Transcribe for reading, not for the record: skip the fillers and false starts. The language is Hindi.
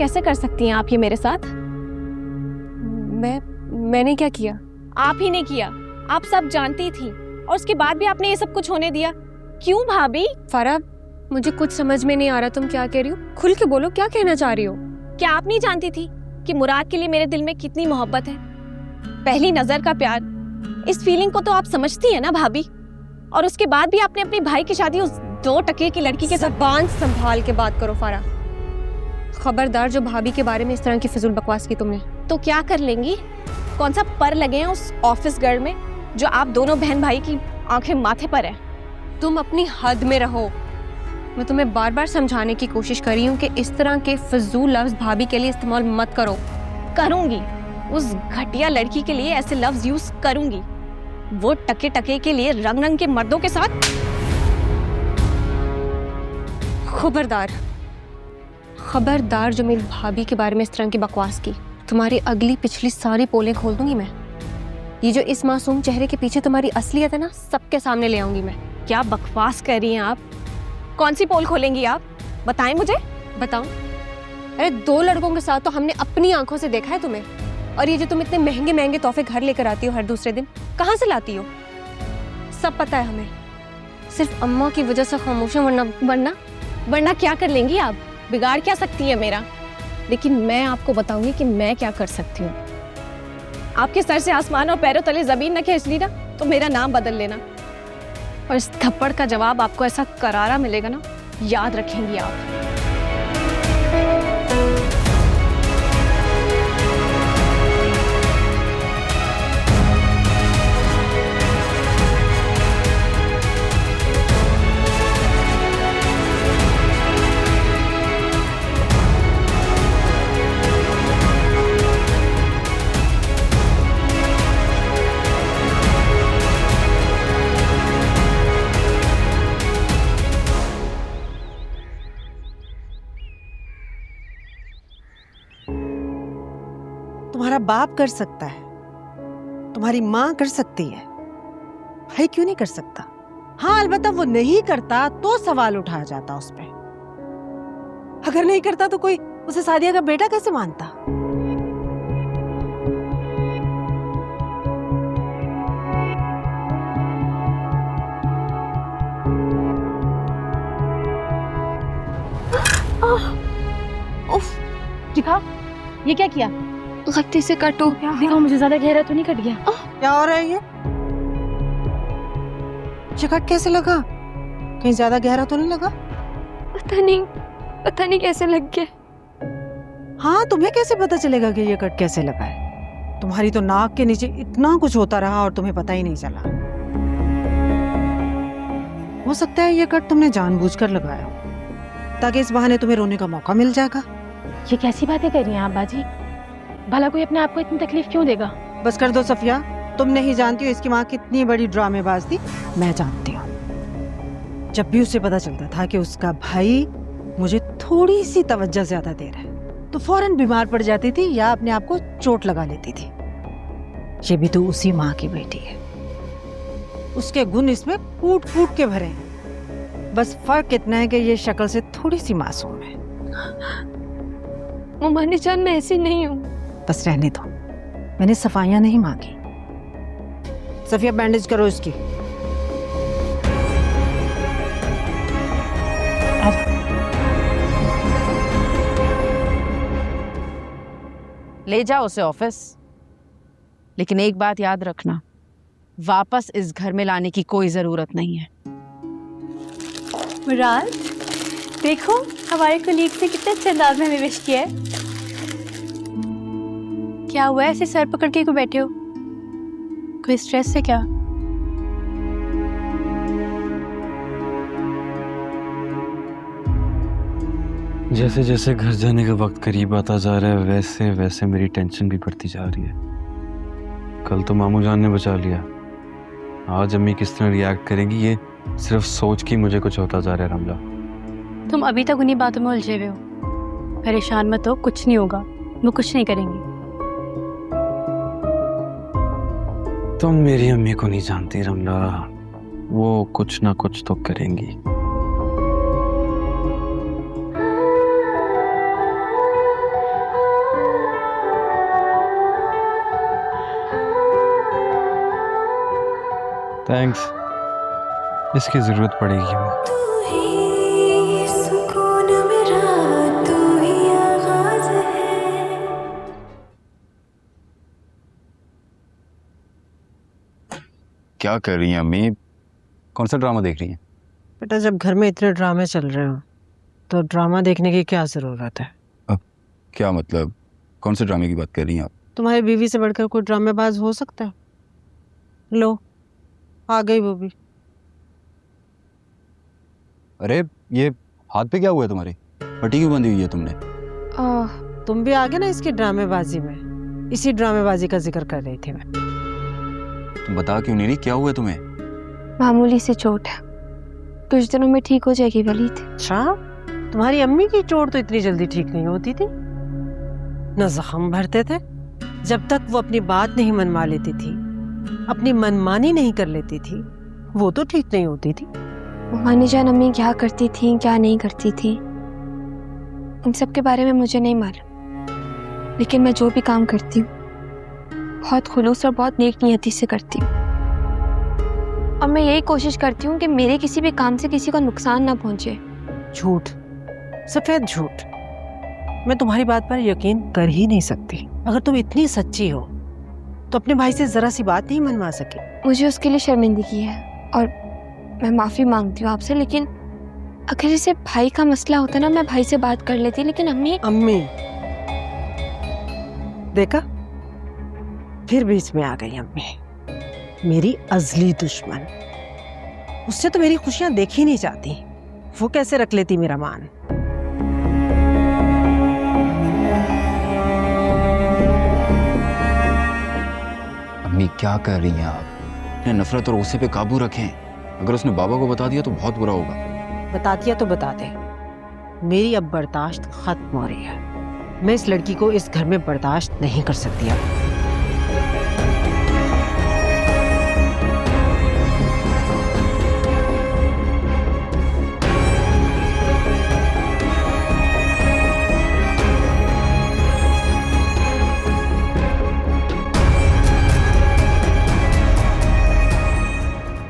कैसे कर सकती हैं आप ये मेरे साथ? मैंने क्या किया? आप ही ने किया, आप सब जानती थी और उसके बाद भी आपने ये सब कुछ होने दिया। क्यों भाभी? फारा, मुझे कुछ समझ में नहीं आ रहा, तुम क्या कह रही हो? खुल के बोलो, क्या कहना चाह रही हो? क्या आप नहीं जानती थी कि मुराद के लिए मेरे दिल में कितनी मोहब्बत है? पहली नजर का प्यार, इस फीलिंग को तो आप समझती है ना भाभी। और उसके बाद भी आपने अपने भाई की शादी उस 2 टके की लड़की के साथ। ज़बान संभाल के बात करो फारा। खबरदार जो भाभी के बारे में इस तरह की फिजूल बकवास की तुमने। तो क्या कर लेंगी? कौन सा पर लगे हैं उस ऑफिस गर्ल में जो आप दोनों बहन भाई की आंखें माथे पर है? तुम अपनी हद में रहो। मैं तुम्हें बार बार समझाने की कोशिश कर रही हूँ कि इस तरह के फिजूल लफ्ज भाभी के लिए इस्तेमाल मत करो। करूंगी, उस घटिया लड़की के लिए ऐसे लफ्ज यूज करूंगी, वो टके टके के लिए रंग रंग के मर्दों के साथ। खबरदार जो मेरी भाभी के बारे में इस तरह की बकवास की, तुम्हारी अगली पिछली सारी पोलें खोल दूंगी मैं। ये जो इस मासूम चेहरे के पीछे तुम्हारी असलियत है ना, सबके सामने ले आऊंगी मैं। क्या बकवास कर रही हैं आप? कौन सी पोल खोलेंगी आप? बताएं मुझे। बताऊं? अरे 2 लड़कों के साथ तो हमने अपनी आंखों से देखा है तुम्हें। और ये जो तुम इतने महंगे महंगे तोहफे घर लेकर आती हो हर दूसरे दिन, कहाँ से लाती हो? सब पता है हमें। सिर्फ अम्मा की वजह से खामोश है, वरना क्या कर लेंगी आप? बिगाड़ क्या सकती है मेरा? लेकिन मैं आपको बताऊंगी कि मैं क्या कर सकती हूँ। आपके सर से आसमान और पैरों तले जमीन न खींच ली ना, तो मेरा नाम बदल लेना। और इस थप्पड़ का जवाब आपको ऐसा करारा मिलेगा ना, याद रखेंगी आप। तुम्हारा बाप कर सकता है, तुम्हारी माँ कर सकती है, भाई क्यों नहीं कर सकता? हाँ, अलबत्ता वो नहीं करता तो सवाल उठाया जाता उस पे। अगर नहीं करता तो कोई उसे सादिया का बेटा कैसे मानता? उफ, दिखा, ये क्या किया? गलती से कटो। दिखा, मुझे ज्यादा गहरा तो नहीं कट गया? क्या हो रहा है ये कट कैसे लगा? कहीं ज्यादा गहरा तो नहीं लगा? पता नहीं कैसे लग गया। हाँ, तुम्हें कैसे पता चलेगा कि ये कट कैसे लगा है? तुम्हारी तो नाक के नीचे इतना कुछ होता रहा और तुम्हें पता ही नहीं चला। हो सकता है ये कट तुमने जानबूझकर लगाया हो, ताकि इस बहाने तुम्हें रोने का मौका मिल जाएगा। ये कैसी बातें कर रही हैं आप बाजी? भला कोई अपने आप को इतनी तकलीफ क्यों देगा? बस कर दो सफिया, तुम नहीं जानती हो इसकी माँ कितनी बड़ी ड्रामेबाज थी। मैं जानती हूँ। जब भी उसे पता चलता था कि उसका भाई मुझे थोड़ी सी तवज्जो ज्यादा दे रहा है, तो फौरन बीमार पड़ जाती थी या अपने आप को चोट लगा लेती थी। ये भी तो उसी माँ की बेटी है, उसके गुण इसमें कूट कूट के भरे हैं। बस फर्क इतना है कि ये शक्ल से थोड़ी सी मासूम है। मम्मा जान, मैं ऐसी नहीं हूँ। बस रहने दो, मैंने सफाइयां नहीं मांगी। सफिया, बैंडेज करो इसकी। ले जाओ उसे ऑफिस, लेकिन एक बात याद रखना, वापस इस घर में लाने की कोई जरूरत नहीं है। मुराद, देखो हमारे कलीग ने कितने अच्छे अंदाज में हमें विश किया है। क्या हुआ है, ऐसे सर पकड़ के क्यों बैठे हो? कोई स्ट्रेस है क्या? जैसे जैसे घर जाने का वक्त करीब आता जा रहा है, वैसे वैसे मेरी टेंशन भी बढ़ती जा रही है। कल तो मामू जान ने बचा लिया, आज अम्मी किस तरह रिएक्ट करेंगी, ये सिर्फ सोच के मुझे कुछ होता जा रहा है। रमला, तुम अभी तक उन्हीं बातों में उलझे हुए हो। परेशान मत हो, कुछ नहीं होगा, वो कुछ नहीं करेंगी। तुम मेरी अम्मी को नहीं जानती रमला, वो कुछ ना कुछ तो करेंगी। थैंक्स, इसकी जरूरत पड़ेगी हमें। क्या कर रही हैं अम्मी? कौन सा ड्रामा देख रही हैं? बेटा, जब घर में इतने ड्रामे चल रहे हो तो ड्रामा देखने की क्या जरूरत है? क्या मतलब, कौन से ड्रामे की बात कर रही हैं आप? तुम्हारी बीवी से बढ़कर कोई ड्रामेबाज हो सकता है? लो, आ गई वो भी। अरे ये हाथ पे क्या हुआ है तुम्हारे? पट्टी क्यों बंधी हुई है तुमने? तुम भी आ गए ना इसकी ड्रामेबाजी में। इसी ड्रामेबाजी का जिक्र कर रही थी मैं। तुम बता क्यों नहीं रही, क्या हुआ है तुम्हें? मामूली सी चोट है, कुछ दिनों में ठीक हो जाएगी वलीद। अच्छा, तुम्हारी अम्मी की चोट तो इतनी जल्दी ठीक नहीं होती थी। न जख्म भरते थे, जब तक वो अपनी बात नहीं मनवा लेती थी, अपनी मनमानी नहीं कर लेती थी, वो तो ठीक नहीं होती थी। मानी जान अम्मी क्या करती थी क्या नहीं करती थी इन सब के बारे में मुझे नहीं मालूम, लेकिन मैं जो भी काम करती हूँ बहुत खुलूस और बहुत नेक नियति से करती हूँ। और मैं यही कोशिश करती हूँ कि मेरे किसी भी काम से किसी को नुकसान ना पहुंचे। झूठ, सफेद झूठ। मैं तुम्हारी बात पर यकीन कर ही नहीं सकती। अगर तुम इतनी सच्ची हो तो अपने भाई से जरा सी बात नहीं मनवा सकी? मुझे उसके लिए शर्मिंदगी है और मैं माफ़ी मांगती हूँ आपसे, लेकिन अगर जैसे भाई का मसला होता ना, मैं भाई से बात कर लेती, लेकिन अम्मी देखा, फिर बीच में आ गई अम्मी, मेरी अजली दुश्मन। उससे तो मेरी खुशियां देखी नहीं जाती, वो कैसे रख लेती मेरा मान। अम्मी क्या कर रही हैं आप? अपने नफरत और गुस्से पे काबू रखें। अगर उसने बाबा को बता दिया तो बहुत बुरा होगा। बता दिया तो बता दे, मेरी अब बर्दाश्त खत्म हो रही है। मैं इस लड़की को इस घर में बर्दाश्त नहीं कर सकती अब।